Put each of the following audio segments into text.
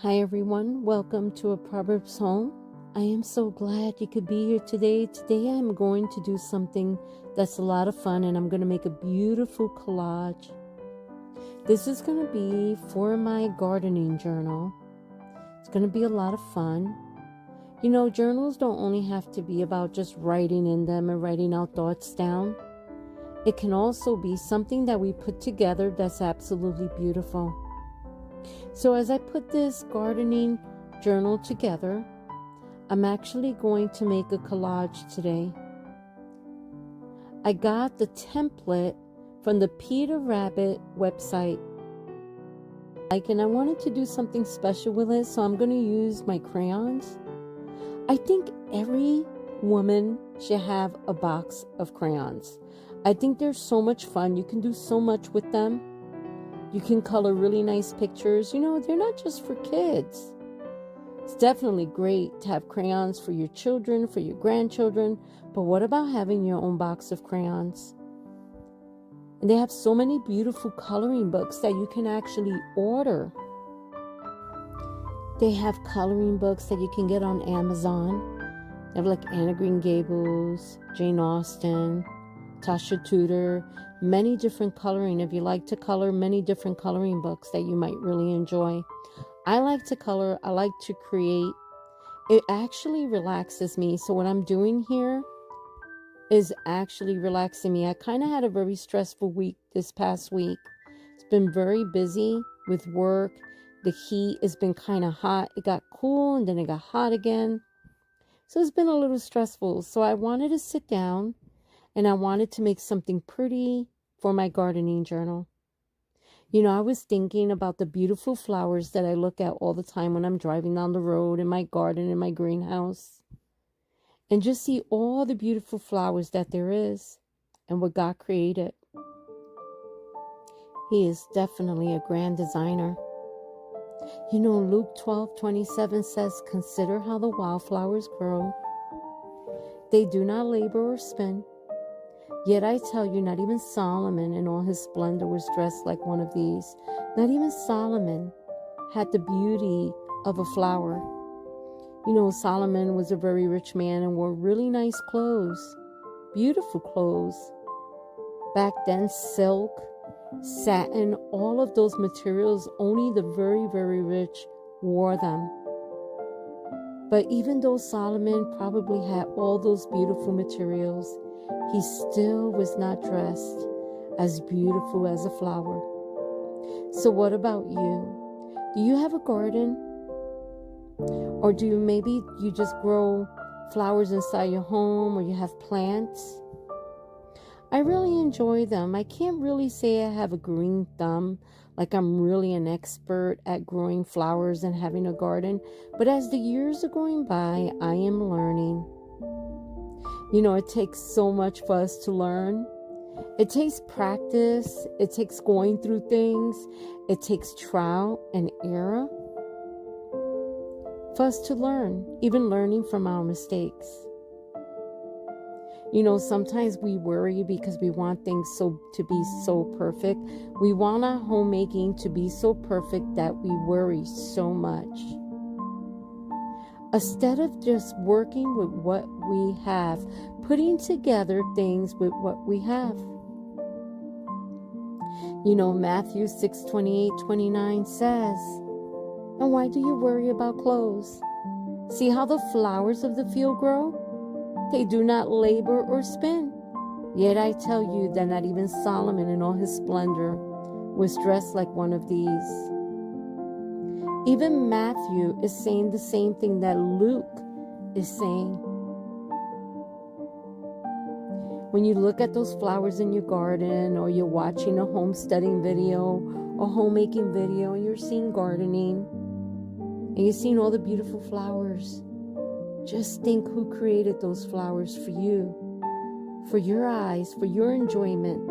Hi everyone, welcome to a Proverbs Home. I am so glad you could be here today. Today I'm going to do something that's a lot of fun, and I'm going to make a beautiful collage. This is going to be for my gardening journal. It's going to be a lot of fun. You know, journals don't only have to be about just writing in them and writing out thoughts down. It can also be something that we put together that's absolutely beautiful. So as I put this gardening journal together, I'm actually going to make a collage today. I got the template from the Peter Rabbit website. And I wanted to do something special with it, so I'm going to use my crayons. I think every woman should have a box of crayons. I think they're so much fun. You can do so much with them. You can color really nice pictures. You know, they're not just for kids. It's definitely great to have crayons for your children, for your grandchildren. But what about having your own box of crayons? And they have so many beautiful coloring books that you can actually order. They have coloring books that you can get on Amazon. They have like Anna Green Gables, Jane Austen, Tasha Tudor, many different coloring. If you like to color, many different coloring books that you might really enjoy. I like to color. I like to create. It actually relaxes me. So what I'm doing here is actually relaxing me. I kind of had a very stressful week this past week. It's been very busy with work. The heat has been kind of hot. It got cool and then it got hot again. So it's been a little stressful. So I wanted to sit down and I wanted to make something pretty for my gardening journal. You know, I was thinking about the beautiful flowers that I look at all the time when I'm driving down the road in my garden, in my greenhouse. And just see all the beautiful flowers that there is and what God created. He is definitely a grand designer. You know, Luke 12:27 says, "Consider how the wildflowers grow. They do not labor or spin. Yet I tell you, not even Solomon in all his splendor was dressed like one of these." Not even Solomon had the beauty of a flower. You know, Solomon was a very rich man and wore really nice clothes, beautiful clothes. Back then, silk, satin, all of those materials, only the very, very rich wore them. But even though Solomon probably had all those beautiful materials, he still was not dressed as beautiful as a flower. So what about you? Do you have a garden? Or maybe you just grow flowers inside your home, or you have plants? I really enjoy them. I can't really say I have a green thumb, like I'm really an expert at growing flowers and having a garden. But as the years are going by, I am learning. You know, it takes so much for us to learn. It takes practice. It takes going through things. It takes trial and error for us to learn, even learning from our mistakes. You know, sometimes we worry because we want things to be so perfect. We want our homemaking to be so perfect that we worry so much. Instead of just working with what we have, putting together things with what we have. You know, Matthew 6:28-29 says, "And why do you worry about clothes? See how the flowers of the field grow? They do not labor or spin. Yet I tell you that not even Solomon in all his splendor was dressed like one of these." Even Matthew is saying the same thing that Luke is saying. When you look at those flowers in your garden, or you're watching a homesteading video or homemaking video, and you're seeing gardening, and you're seeing all the beautiful flowers, just think who created those flowers for you, for your eyes, for your enjoyment.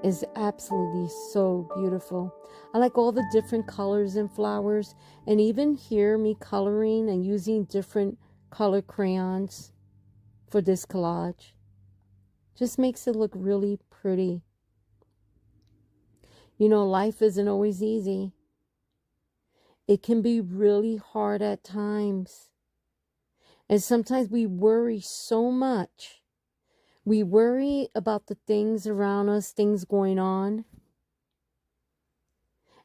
Is absolutely so beautiful. I like all the different colors in flowers, and even here me coloring and using different color crayons for this collage just makes it look really pretty. You know, life isn't always easy. It can be really hard at times. And sometimes we worry so much. We worry about the things around us, things going on.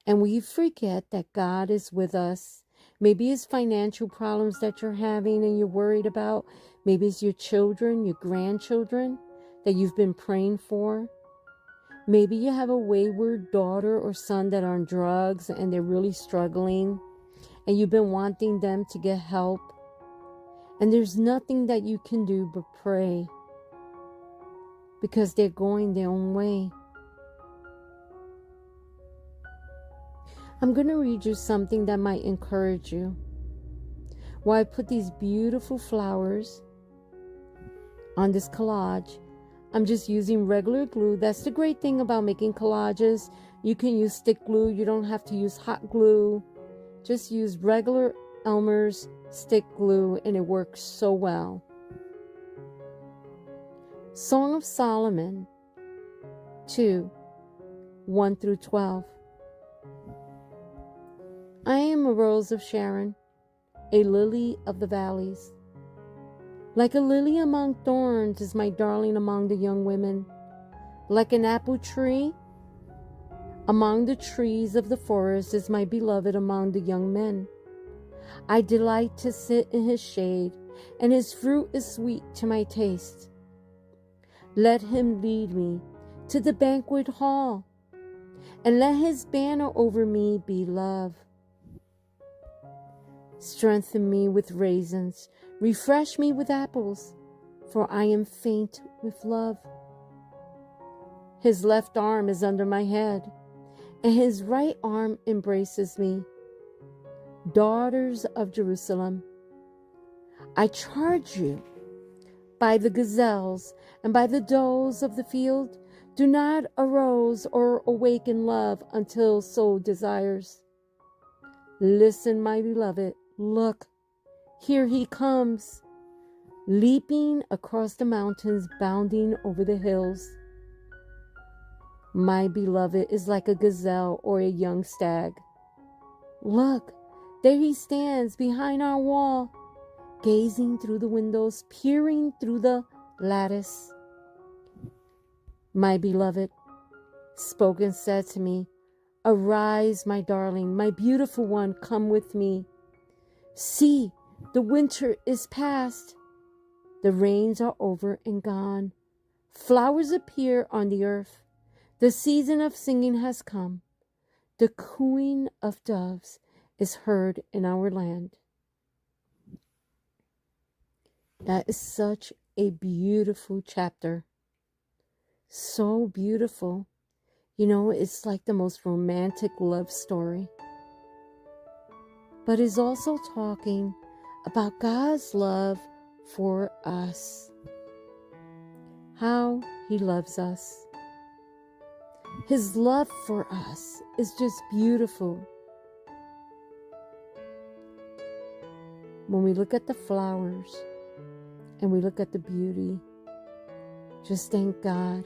And we forget that God is with us. Maybe it's financial problems that you're having and you're worried about. Maybe it's your children, your grandchildren that you've been praying for. Maybe you have a wayward daughter or son that are on drugs and they're really struggling and you've been wanting them to get help. And there's nothing that you can do but pray because they're going their own way. I'm going to read you something that might encourage you. While I put these beautiful flowers on this collage, I'm just using regular glue. That's the great thing about making collages. You can use stick glue. You don't have to use hot glue. Just use regular Elmer's stick glue and it works so well. Song of Solomon 2, 1 through 12. I am a rose of Sharon, a lily of the valleys. Like a lily among thorns is my darling among the young women. Like an apple tree among the trees of the forest is my beloved among the young men. I delight to sit in his shade, and his fruit is sweet to my taste. Let him lead me to the banquet hall, and let his banner over me be love. Strengthen me with raisins, refresh me with apples, for I am faint with love. His left arm is under my head, and his right arm embraces me. Daughters of Jerusalem, I charge you by the gazelles and by the does of the field, do not arouse or awaken love until soul desires. Listen, my beloved, look, here he comes, leaping across the mountains, bounding over the hills. My beloved is like a gazelle or a young stag. Look, there he stands behind our wall, gazing through the windows, peering through the lattice. My beloved spoke and said to me, arise, my darling, my beautiful one, come with me. See, the winter is past. The rains are over and gone. Flowers appear on the earth. The season of singing has come. The cooing of doves is heard in our land. That is such a beautiful chapter. So beautiful. You know, it's like the most romantic love story. But it's also talking about God's love for us. How he loves us. His love for us is just beautiful. When we look at the flowers and we look at the beauty, just thank God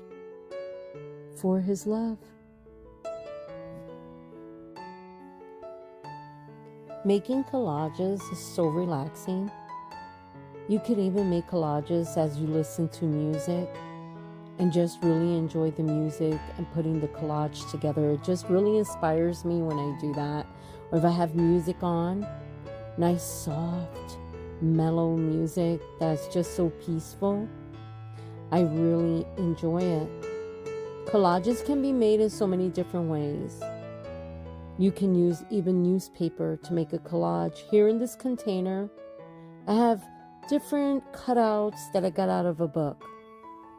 for his love. Making collages is so relaxing. You could even make collages as you listen to music and just really enjoy the music and putting the collage together. It just really inspires me when I do that. Or if I have music on, nice, soft, mellow music that's just so peaceful, I really enjoy it. Collages can be made in so many different ways. You can use even newspaper to make a collage. Here in this container, I have different cutouts that I got out of a book.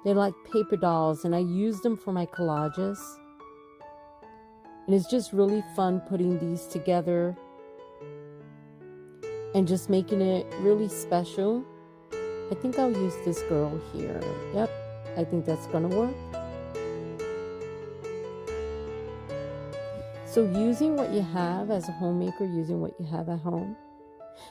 They're like paper dolls, and I use them for my collages. And it's just really fun putting these together and just making it really special. I think I'll use this girl here. Yep, I think that's gonna work. So using what you have as a homemaker, using what you have at home.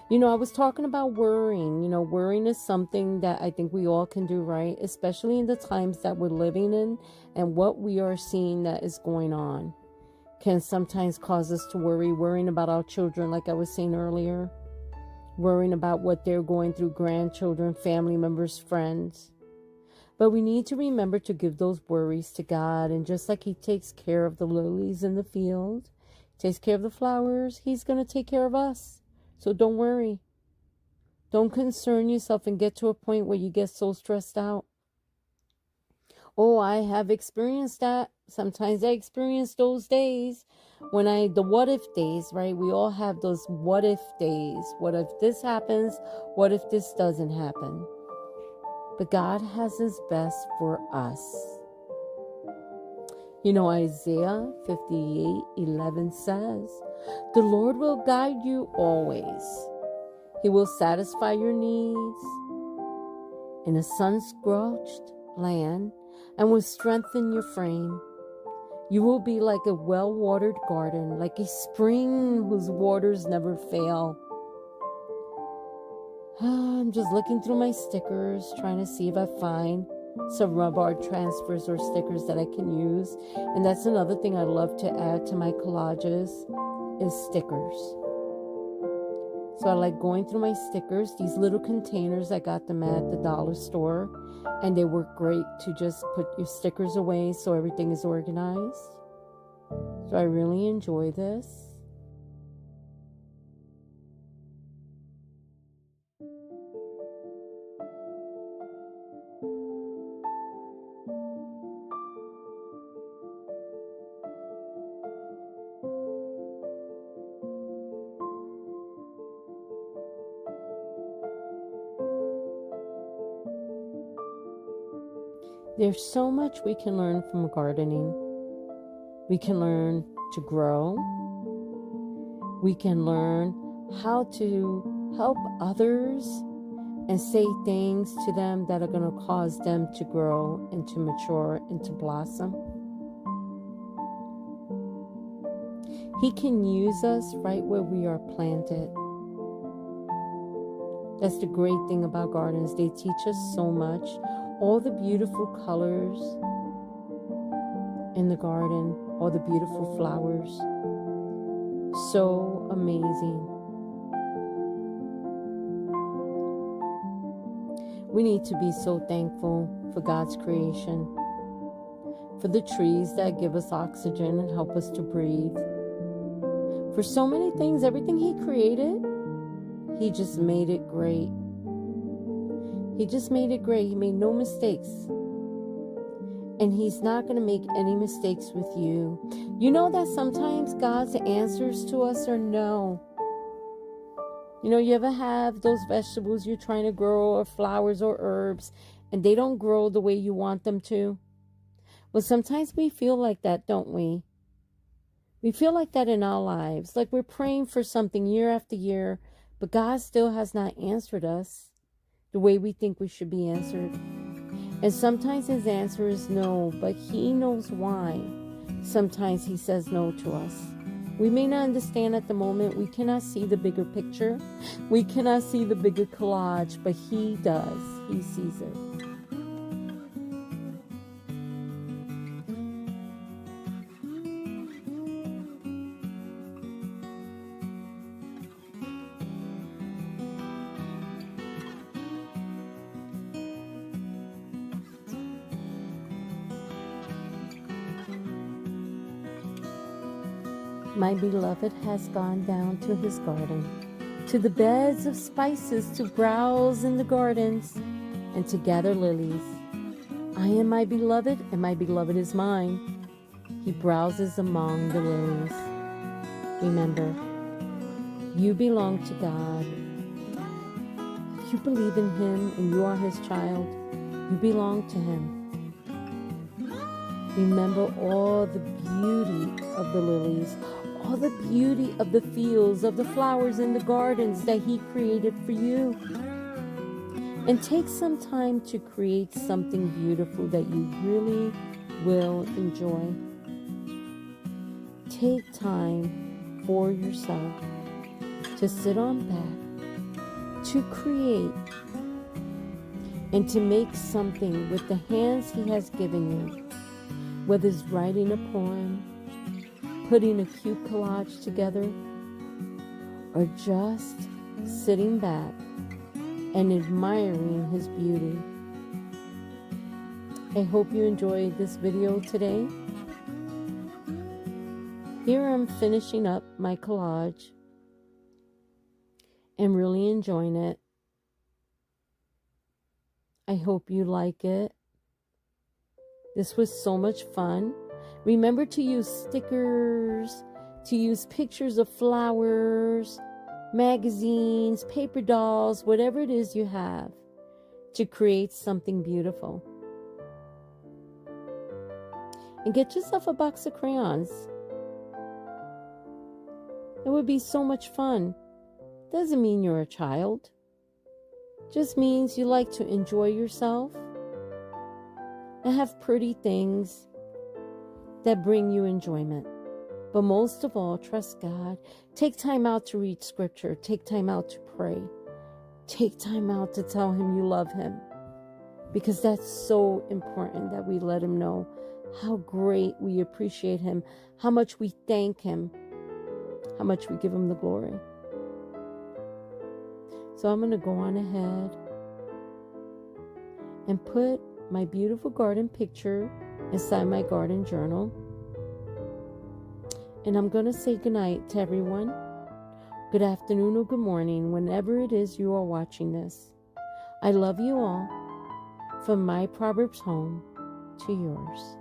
You know, I was talking about worrying. You know, worrying is something that I think we all can do, right? Especially in the times that we're living in and what we are seeing that is going on. can sometimes cause us to worrying about our children, like I was saying earlier, worrying about what they're going through, grandchildren, family members, friends. But we need to remember to give those worries to God. And just like He takes care of the lilies in the field, takes care of the flowers, He's going to take care of us. So don't worry. Don't concern yourself and get to a point where you get so stressed out. Oh, I have experienced that. Sometimes I experience those days the what if days, right? We all have those what if days. What if this happens? What if this doesn't happen? But God has His best for us. You know, Isaiah 58:11 says, "The Lord will guide you always. He will satisfy your needs in a sun-scorched land and will strengthen your frame. You will be like a well-watered garden, like a spring whose waters never fail." I'm just looking through my stickers, trying to see if I find some rhubarb transfers or stickers that I can use. And that's another thing I love to add to my collages is stickers. So I like going through my stickers, these little containers. I got them at the dollar store, and they work great to just put your stickers away so everything is organized. So I really enjoy this. There's so much we can learn from gardening. We can learn to grow. We can learn how to help others and say things to them that are going to cause them to grow and to mature and to blossom. He can use us right where we are planted. That's the great thing about gardens. They teach us so much. All the beautiful colors in the garden, all the beautiful flowers. So amazing. We need to be so thankful for God's creation, for the trees that give us oxygen and help us to breathe, for so many things. Everything He created, He just made it great. He just made it great. He made no mistakes. And He's not going to make any mistakes with you. You know that sometimes God's answers to us are no. You know, you ever have those vegetables you're trying to grow, or flowers or herbs, and they don't grow the way you want them to? Well, sometimes we feel like that, don't we? We feel like that in our lives. Like we're praying for something year after year, but God still has not answered us the way we think we should be answered. And sometimes His answer is no, but He knows why. Sometimes He says no to us. We may not understand at the moment. We cannot see the bigger picture. We cannot see the bigger collage, but He does. He sees it. My beloved has gone down to his garden, to the beds of spices, to browse in the gardens, and to gather lilies. I am my beloved, and my beloved is mine. He browses among the lilies. Remember, you belong to God. If you believe in Him and you are His child, you belong to Him. Remember all the beauty of the lilies, all the beauty of the fields, of the flowers in the gardens that He created for you. And take some time to create something beautiful that you really will enjoy. Take time for yourself to sit on back, to create, and to make something with the hands He has given you. Whether it's writing a poem, putting a cute collage together, or just sitting back and admiring his beauty. I hope you enjoyed this video today. Here I'm finishing up my collage and really enjoying it. I hope you like it. This was so much fun. Remember to use stickers, to use pictures of flowers, magazines, paper dolls, whatever it is you have, to create something beautiful. And get yourself a box of crayons. It would be so much fun. Doesn't mean you're a child. Just means you like to enjoy yourself and have pretty things that bring you enjoyment. But most of all, trust God. Take time out to read scripture. Take time out to pray. Take time out to tell him you love him. Because that's so important that we let him know how great we appreciate him, how much we thank him, how much we give him the glory. So I'm going to go on ahead and put my beautiful garden picture inside my garden journal. And I'm going to say goodnight to everyone. Good afternoon or good morning, whenever it is you are watching this. I love you all. From my Proverbs home to yours.